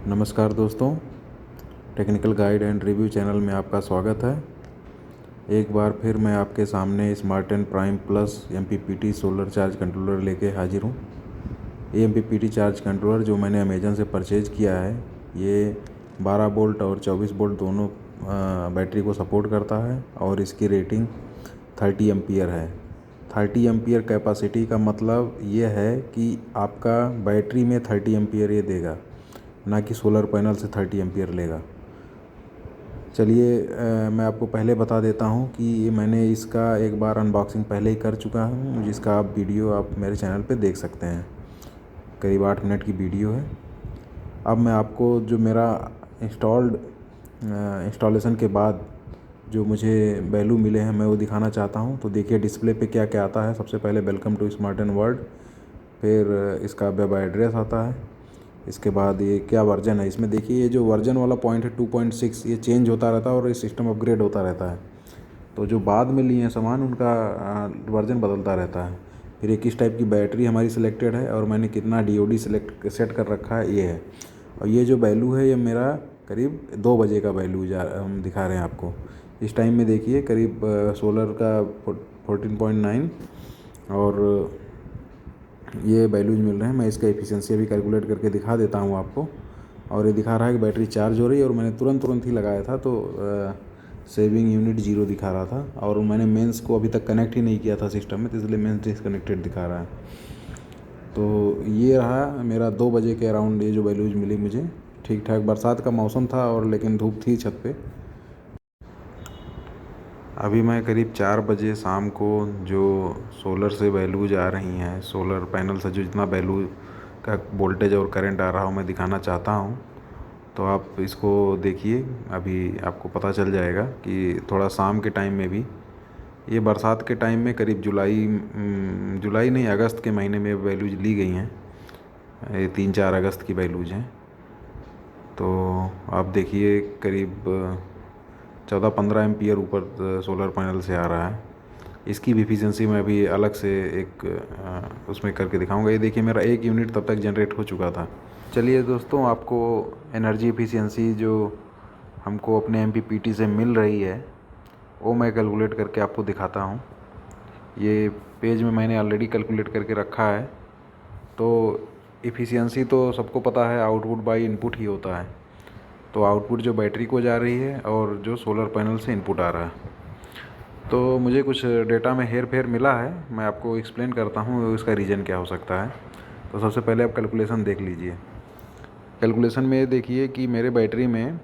नमस्कार दोस्तों, technical guide and review channel में आपका स्वागत है। एक बार फिर मैं आपके सामने smart and prime plus MPPT solar charge controller लेके हाजिर हूँ। ये MPPT चार्ज कंट्रोलर जो मैंने अमेज़न से परचेज़ किया है, ये 12 वोल्ट और 24 वोल्ट दोनों बैटरी को सपोर्ट करता है और इसकी रेटिंग 30 एम्पियर है। 30 एम्पियर कैपेसिटी का मतलब ये है कि आपका बैटरी में 30 एम्पियर ये देगा, ना कि सोलर पैनल से 30 एम्पियर लेगा। चलिए मैं आपको पहले बता देता हूँ कि मैंने इसका एक बार अनबॉक्सिंग पहले ही कर चुका हूँ, जिसका आप वीडियो आप मेरे चैनल पे देख सकते हैं। करीब 8 मिनट की वीडियो है। अब मैं आपको जो मेरा इंस्टॉलेशन के बाद जो मुझे वैल्यू मिले हैं मैं वो दिखाना चाहता हूँ। तो देखिए डिस्प्ले पे क्या क्या आता है। सबसे पहले welcome to smart and world, फिर इसका वेब एड्रेस आता है। इसके बाद ये क्या वर्जन है, इसमें देखिए ये जो वर्जन वाला पॉइंट है 2.6, ये चेंज होता रहता है और ये सिस्टम अपग्रेड होता रहता है। तो जो बाद में लिए हैं सामान उनका वर्जन बदलता रहता है। फिर किस टाइप की बैटरी हमारी सिलेक्टेड है और मैंने कितना DOD सेट कर रखा है ये है। और ये जो वैल्यू है ये मेरा करीब 2 बजे का वैल्यू हम दिखा रहे हैं आपको। इस टाइम में देखिए करीब सोलर का 14.9 और ये वैल्यूज मिल रहे हैं। मैं इसका एफिशिएंसी भी कैलकुलेट करके दिखा देता हूँ आपको। और ये दिखा रहा है कि बैटरी चार्ज हो रही है और मैंने तुरंत ही लगाया था, तो सेविंग यूनिट 0 दिखा रहा था। और मैंने मेंस को अभी तक कनेक्ट ही नहीं किया था सिस्टम में, तो इसलिए मेंस डिसकनेक्टेड दिखा रहा है। तो ये रहा मेरा 2 बजे के अराउंड ये जो वैल्यूज मिली मुझे। ठीक ठाक बरसात का मौसम था और लेकिन धूप थी छत पे। अभी मैं करीब 4 बजे शाम को जो सोलर से वैल्यूज आ रही हैं, सोलर पैनल से जो जितना वैल्यू का वोल्टेज और करंट आ रहा हो मैं दिखाना चाहता हूँ। तो आप इसको देखिए, अभी आपको पता चल जाएगा कि थोड़ा शाम के टाइम में भी, ये बरसात के टाइम में करीब जुलाई नहीं अगस्त के महीने में वैल्यूज ली गई हैं। ये 3-4 अगस्त की वैल्यूज हैं। तो आप देखिए करीब 14-15 एम्पियर ऊपर सोलर पैनल से आ रहा है। इसकी भी एफिशिएंसी मैं अभी अलग से एक उसमें करके दिखाऊंगा। ये देखिए मेरा 1 यूनिट तब तक जनरेट हो चुका था। चलिए दोस्तों, आपको एनर्जी एफिशिएंसी जो हमको अपने MPPT से मिल रही है वो मैं कैलकुलेट करके आपको दिखाता हूँ। ये पेज में मैंने ऑलरेडी कैलकुलेट करके रखा है। तो एफिशिएंसी तो सबको पता है, आउटपुट बाय इनपुट ही होता है। तो आउटपुट जो बैटरी को जा रही है और जो सोलर पैनल से इनपुट आ रहा है। तो मुझे कुछ डेटा में हेर फेर मिला है, मैं आपको एक्सप्लेन करता हूँ इसका रीज़न क्या हो सकता है। तो सबसे पहले आप कैलकुलेशन देख लीजिए। कैलकुलेशन में देखिए कि मेरे बैटरी में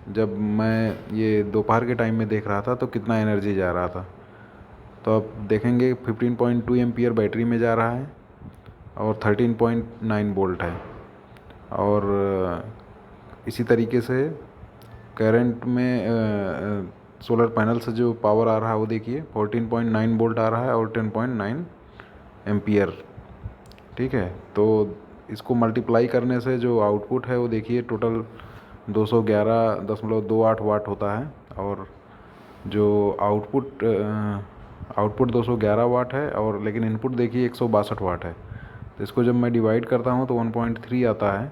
जब मैं ये दोपहर के टाइम में देख रहा था तो कितना एनर्जी जा रहा था। तो आप देखेंगे 15.2 एम्पियर बैटरी में जा रहा है और 13.9 वोल्ट है। और इसी तरीके से करंट में सोलर पैनल से जो पावर आ रहा है वो देखिए 14.9 वोल्ट आ रहा है और 10.9 एम्पियर। ठीक है, तो इसको मल्टीप्लाई करने से जो आउटपुट है वो देखिए टोटल 211.28 वाट होता है। और जो आउटपुट 211 वाट है और लेकिन इनपुट देखिए 162 वाट है। तो इसको जब मैं डिवाइड करता हूँ तो 1.3 आता है,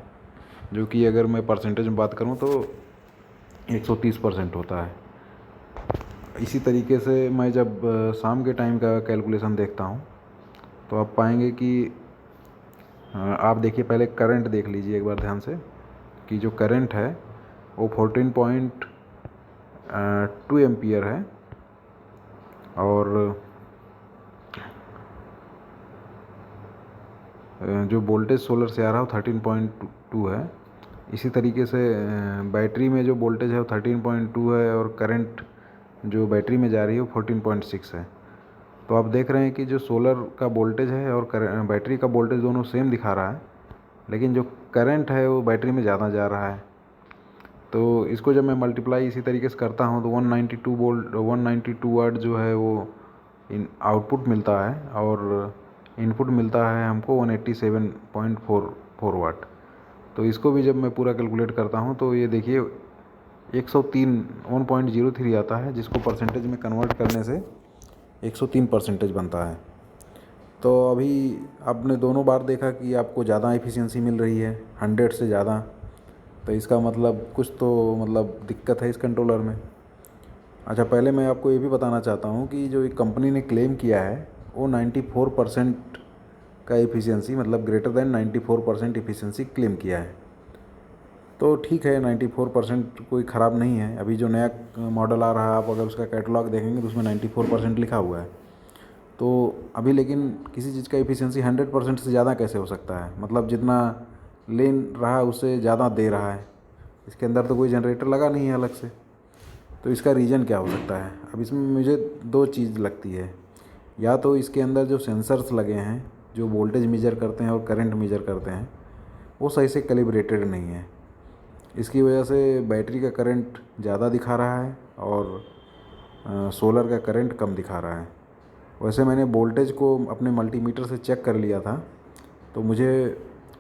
जो कि अगर मैं परसेंटेज में बात करूँ तो 130% होता है। इसी तरीके से मैं जब शाम के टाइम का कैलकुलेशन देखता हूँ तो आप पाएंगे कि आप देखिए पहले करंट देख लीजिए एक बार ध्यान से कि जो करंट है वो 14.2 एम्पियर है और जो वोल्टेज सोलर से आ रहा है वो 13.2 है। इसी तरीके से बैटरी में जो वोल्टेज है वो 13.2 है और करंट जो बैटरी में जा रही है वो 14.6 है। तो आप देख रहे हैं कि जो सोलर का वोल्टेज है और बैटरी का वोल्टेज दोनों सेम दिखा रहा है, लेकिन जो करंट है वो बैटरी में ज़्यादा जा रहा है। तो इसको जब मैं मल्टीप्लाई इसी तरीके से करता हूँ तो 192 वाट जो है वो आउटपुट मिलता है और इनपुट मिलता है हमको 187.44 वाट। तो इसको भी जब मैं पूरा कैलकुलेट करता हूँ तो ये देखिए 103 आता है, जिसको परसेंटेज में कन्वर्ट करने से 103% बनता है। तो अभी आपने दोनों बार देखा कि आपको ज़्यादा एफिशिएंसी मिल रही है, 100 से ज़्यादा। तो इसका मतलब कुछ तो मतलब दिक्कत है इस कंट्रोलर में। अच्छा, पहले मैं आपको ये भी बताना चाहता हूँ कि जो एक कंपनी ने क्लेम किया है वो 94% का एफिशिएंसी, मतलब ग्रेटर दैन 94% एफिशिएंसी क्लेम किया है। तो ठीक है, 94% कोई ख़राब नहीं है। अभी जो नया मॉडल आ रहा है, आप अगर उसका कैटलॉग देखेंगे तो उसमें 94% लिखा हुआ है। तो अभी लेकिन किसी चीज़ का एफिशिएंसी 100% से ज़्यादा कैसे हो सकता है? मतलब जितना ले रहा है उससे ज़्यादा दे रहा है। इसके अंदर तो कोई जनरेटर लगा नहीं है अलग से। तो इसका रीज़न क्या हो सकता है? अब इसमें मुझे दो चीज़ लगती है। या तो इसके अंदर जो सेंसर्स लगे हैं जो वोल्टेज मेजर करते हैं और करंट मेजर करते हैं वो सही से कैलिब्रेटेड नहीं है। इसकी वजह से बैटरी का करंट ज़्यादा दिखा रहा है और सोलर का करंट कम दिखा रहा है। वैसे मैंने वोल्टेज को अपने मल्टीमीटर से चेक कर लिया था, तो मुझे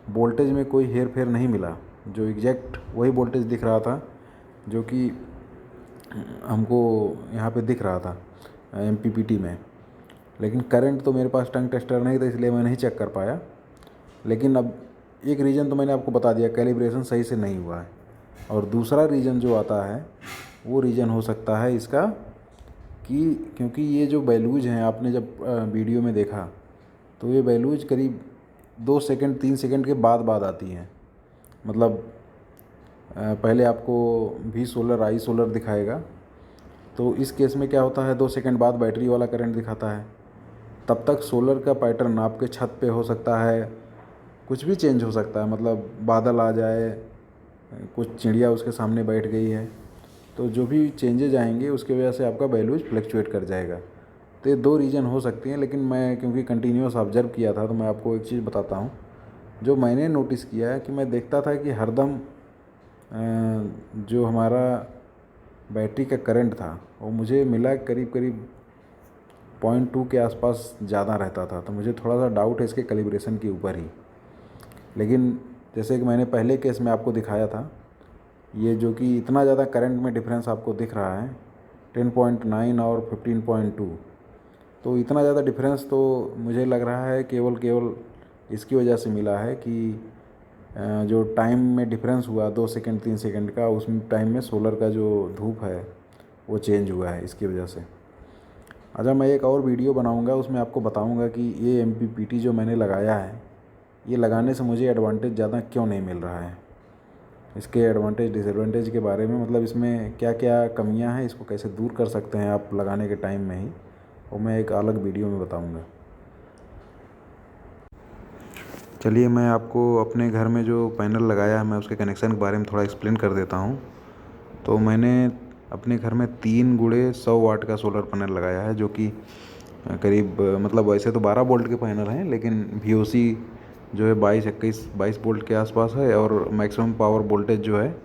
वोल्टेज में कोई हेर फेर नहीं मिला। जो एग्जैक्ट वही वोल्टेज दिख रहा था जो कि हमको यहाँ पे दिख रहा था एमपीपीटी में। लेकिन करंट तो मेरे पास टंग टेस्टर नहीं था, इसलिए मैं नहीं चेक कर पाया। लेकिन अब एक रीज़न तो मैंने आपको बता दिया, कैलिब्रेशन सही से नहीं हुआ है। और दूसरा रीज़न जो आता है वो रीज़न हो सकता है इसका कि क्योंकि ये जो वैल्यूज़ हैं, आपने जब वीडियो में देखा तो ये वैल्यूज़ करीब 2 सेकंड 3 सेकंड के बाद आती हैं। मतलब पहले आपको वी सोलर आई सोलर दिखाएगा, तो इस केस में क्या होता है 2 सेकंड बाद बैटरी वाला करंट दिखाता है। तब तक सोलर का पैटर्न आपके छत पे हो सकता है, कुछ भी चेंज हो सकता है। मतलब बादल आ जाए, कुछ चिड़िया उसके सामने बैठ गई है, तो जो भी चेंजेज आएंगे उसके वजह से आपका वैल्यूज फ्लक्चुएट कर जाएगा। तो ये दो रीज़न हो सकती हैं। लेकिन मैं क्योंकि कंटिन्यूस ऑब्जर्व किया था तो मैं आपको एक चीज़ बताता हूँ। जो मैंने नोटिस किया है कि मैं देखता था कि हरदम जो हमारा बैटरी का करंट था वो मुझे मिला करीब करीब 0.2 के आसपास ज़्यादा रहता था। तो मुझे थोड़ा सा डाउट है इसके कैलिब्रेशन के ऊपर ही। लेकिन जैसे कि मैंने पहले केस में आपको दिखाया था, ये जो कि इतना ज़्यादा करंट में डिफरेंस आपको दिख रहा है 10.9 और 15.2, तो इतना ज़्यादा डिफरेंस तो मुझे लग रहा है केवल इसकी वजह से मिला है कि जो टाइम में डिफरेंस हुआ 2 सेकंड 3 सेकंड का, उस टाइम में सोलर का जो धूप है वो चेंज हुआ है इसकी वजह से। अच्छा, मैं एक और वीडियो बनाऊंगा, उसमें आपको बताऊंगा कि ये एमपीपीटी जो मैंने लगाया है ये लगाने से मुझे एडवांटेज ज़्यादा क्यों नहीं मिल रहा है, इसके एडवांटेज डिसएडवांटेज के बारे में, मतलब इसमें क्या क्या कमियां हैं, इसको कैसे दूर कर सकते हैं आप लगाने के टाइम में ही, और मैं एक अलग वीडियो में बताऊंगा। चलिए, मैं आपको अपने घर में जो पैनल लगाया है मैं उसके कनेक्शन के बारे में थोड़ा एक्सप्लेन कर देता हूँ। तो मैंने अपने घर में 3x100 वाट का सोलर पैनल लगाया है, जो कि करीब मतलब वैसे तो 12 वोल्ट के पैनल हैं, लेकिन VOC जो है 22 वोल्ट के आसपास है और मैक्सिमम पावर वोल्टेज जो है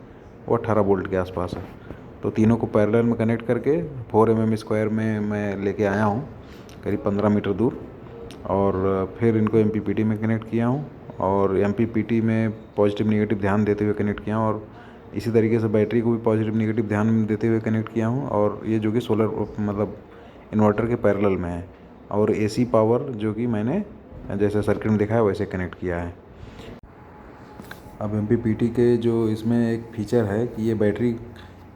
वो 18 वोल्ट के आसपास है। तो तीनों को पैरेलल में कनेक्ट करके 4 mm² में मैं लेके आया हूँ करीब 15 मीटर दूर, और फिर इनको MPPT में कनेक्ट किया हूँ और MPPT में पॉजिटिव निगेटिव ध्यान देते हुए कनेक्ट किया हूँ, और इसी तरीके से बैटरी को भी पॉजिटिव निगेटिव ध्यान देते हुए कनेक्ट किया हूँ। और ये जो कि सोलर मतलब इन्वर्टर के पैरेलल में है, और AC पावर जो कि मैंने जैसे सर्किट में दिखाया वैसे कनेक्ट किया है। अब MPPT के जो इसमें एक फीचर है कि ये बैटरी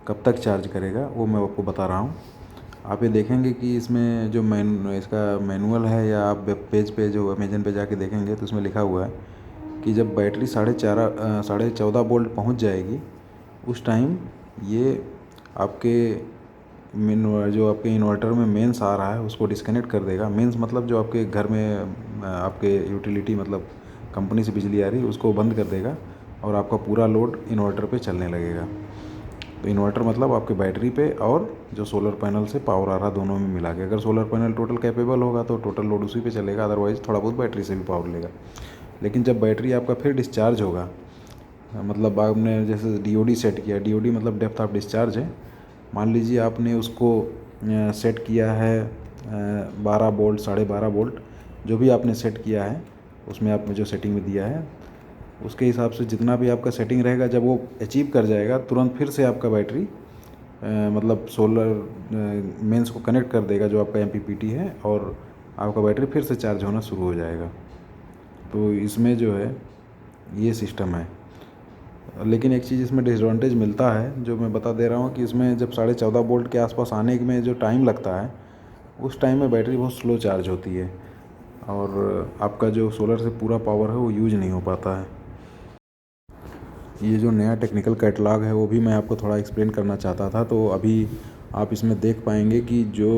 कब तक चार्ज करेगा वो मैं आपको बता रहा हूँ। आप ये देखेंगे कि इसमें जो इसका मैनुअल है, या आप वेब पेज पे जो अमेजन पे जाके देखेंगे तो उसमें लिखा हुआ है कि जब बैटरी 14.5 वोल्ट पहुँच जाएगी उस टाइम ये आपके जो आपके इन्वर्टर में मेंस आ रहा है उसको डिस्कनेक्ट कर देगा। मेंस मतलब जो आपके घर में आपके यूटिलिटी मतलब कंपनी से बिजली आ रही है उसको बंद कर देगा, और आपका पूरा लोड इन्वर्टर पे चलने लगेगा। तो इन्वर्टर मतलब आपके बैटरी पे और जो सोलर पैनल से पावर आ रहा दोनों में मिला के। अगर सोलर पैनल टोटल कैपेबल होगा तो टोटल लोड उसी पे चलेगा, अदरवाइज़ थोड़ा बहुत बैटरी से भी पावर लेगा। लेकिन जब बैटरी आपका फिर डिस्चार्ज होगा, मतलब आपने जैसे DOD सेट किया, DOD मतलब डेप्थ ऑफ डिस्चार्ज है। मान लीजिए आपने उसको सेट किया है 12 वोल्ट 12.5 वोल्ट, जो भी आपने सेट किया है उसमें आपने जो सेटिंग में दिया है उसके हिसाब से जितना भी आपका सेटिंग रहेगा, जब वो अचीव कर जाएगा तुरंत फिर से आपका बैटरी मतलब सोलर मेंस को कनेक्ट कर देगा जो आपका MPPT है, और आपका बैटरी फिर से चार्ज होना शुरू हो जाएगा। तो इसमें जो है ये सिस्टम है। लेकिन एक चीज़ इसमें डिसएडवांटेज मिलता है जो मैं बता दे रहा हूँ कि इसमें जब 14.5 वोल्ट के आसपास आने में जो टाइम लगता है उस टाइम में बैटरी बहुत स्लो चार्ज होती है और आपका जो सोलर से पूरा पावर है वो यूज नहीं हो पाता है। ये जो नया टेक्निकल कैटलॉग है वो भी मैं आपको थोड़ा एक्सप्लेन करना चाहता था। तो अभी आप इसमें देख पाएंगे कि जो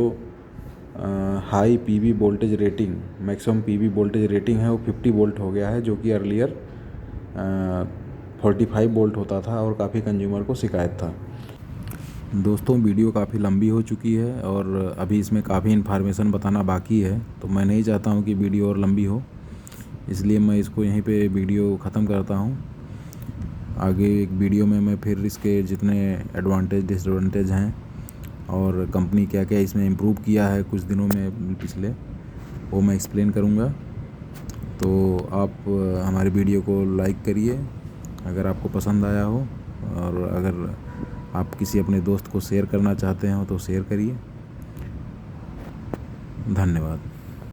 high PV voltage rating, maximum PV voltage rating है वो 50 वोल्ट हो गया है, जो कि अर्लियर 45 वोल्ट होता था और काफ़ी कंज्यूमर को शिकायत था। दोस्तों वीडियो काफ़ी लंबी हो चुकी है और अभी इसमें काफ़ी इन्फॉर्मेशन बताना बाकी है, तो मैं नहीं चाहता हूँ कि वीडियो और लंबी हो, इसलिए मैं इसको यहीं पे वीडियो ख़त्म करता हूँ। आगे एक वीडियो में मैं फिर इसके जितने एडवांटेज डिसएडवांटेज हैं और कंपनी क्या क्या इसमें इम्प्रूव किया है कुछ दिनों में पिछले, वो मैं एक्सप्लेन करूँगा। तो आप हमारी वीडियो को लाइक करिए अगर आपको पसंद आया हो, और अगर आप किसी अपने दोस्त को शेयर करना चाहते हो तो शेयर करिए। धन्यवाद।